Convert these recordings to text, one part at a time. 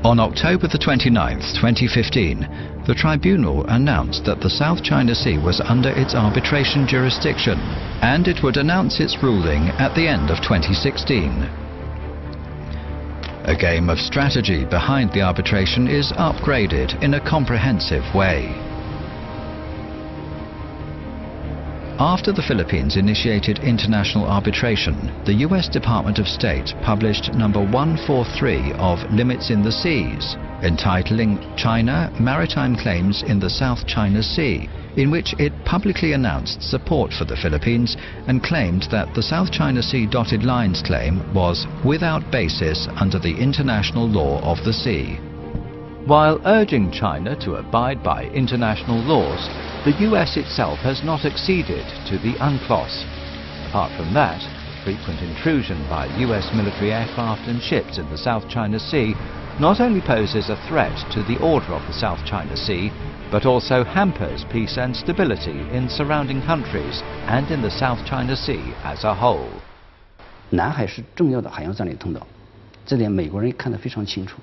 On October the 29th, 2015, the tribunal announced that the South China Sea was under its arbitration jurisdiction, and it would announce its ruling at the end of 2016. A game of strategy behind the arbitration is upgraded in a comprehensive way. After the Philippines initiated international arbitration, the US Department of State published number 143 of Limits in the Seas, entitling China Maritime Claims in the South China Sea, in which it publicly announced support for the Philippines and claimed that the South China Sea dotted lines claim was without basis under the international law of the sea. While urging China to abide by international laws, the US itself has not acceded to the UNCLOS. Apart from that, frequent intrusion by US military aircraft and ships in the South China Sea not only poses a threat to the order of the South China Sea, but also hampers peace and stability in surrounding countries and in the South China Sea as a whole. 南海是重要的海洋战略通道，这点美国人看得非常清楚。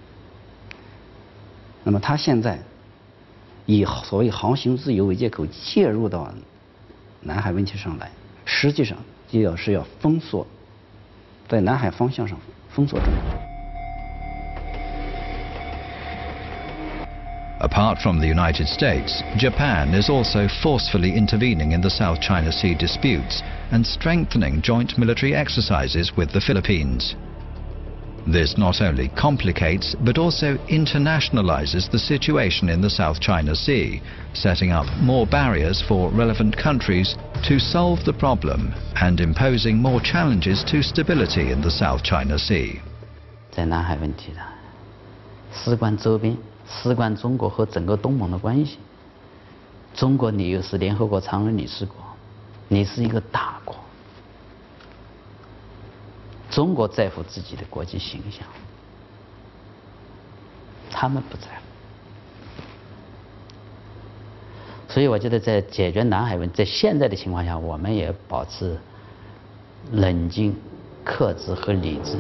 那么他现在以所谓航行自由为借口介入到南海问题上来，实际上是要封锁，在南海方向上封锁中国。 Apart from the United States, Japan is also forcefully intervening in the South China Sea disputes and strengthening joint military exercises with the Philippines. This not only complicates but also internationalizes the situation in the South China Sea, setting up more barriers for relevant countries to solve the problem and imposing more challenges to stability in the South China Sea. 在南海问题上，事关周边，事关中国和整个东盟的关系。中国你又是联合国常任理事国，你是一个大国。 中国在乎自己的国际形象，他们不在乎。所以我觉得，在解决南海问题，在现在的情况下，我们也保持冷静、克制和理智。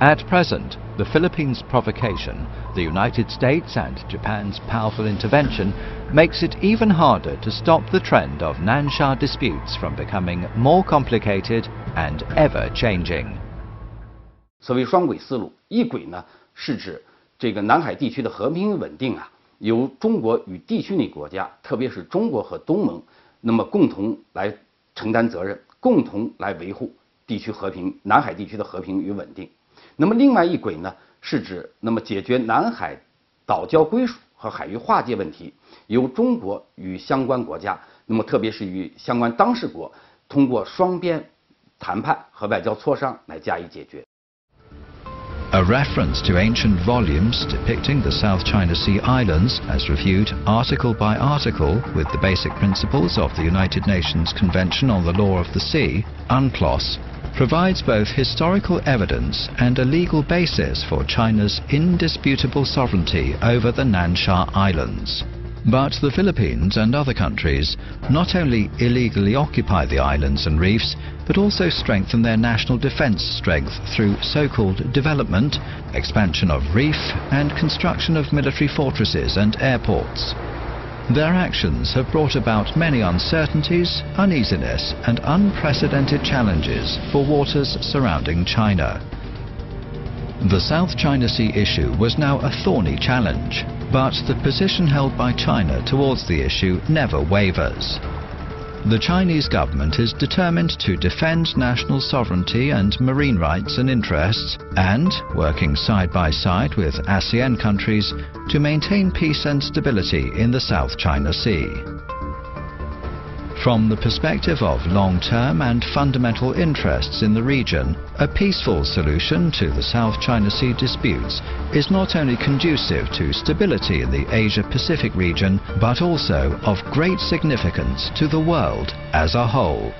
At present, the Philippines' provocation, the United States and Japan's powerful intervention makes it even harder to stop the trend of Nansha disputes from becoming more complicated and ever-changing. 所谓双轨思路，一轨呢是指这个南海地区的和平稳定啊，由中国与地区内国家，特别是中国和东盟，那么共同来承担责任，共同来维护地区和平，南海地区的和平与稳定。 那么另外一轨呢，是指那么解决南海岛礁归属和海域划界问题，由中国与相关国家，那么特别是与相关当事国，通过双边谈判和外交磋商来加以解决。 A reference to ancient volumes depicting the South China Sea islands, as reviewed article by article with the basic principles of the United Nations Convention on the Law of the Sea, UNCLOS, provides both historical evidence and a legal basis for China's indisputable sovereignty over the Nansha Islands. But the Philippines and other countries not only illegally occupy the islands and reefs, but also strengthen their national defense strength through so-called development, expansion of reef and construction of military fortresses and airports. Their actions have brought about many uncertainties, uneasiness and unprecedented challenges for waters surrounding China. The South China Sea issue was now a thorny challenge, but the position held by China towards the issue never wavers. The Chinese government is determined to defend national sovereignty and marine rights and interests and, working side by side with ASEAN countries, to maintain peace and stability in the South China Sea. From the perspective of long-term and fundamental interests in the region, a peaceful solution to the South China Sea disputes is not only conducive to stability in the Asia-Pacific region, but also of great significance to the world as a whole.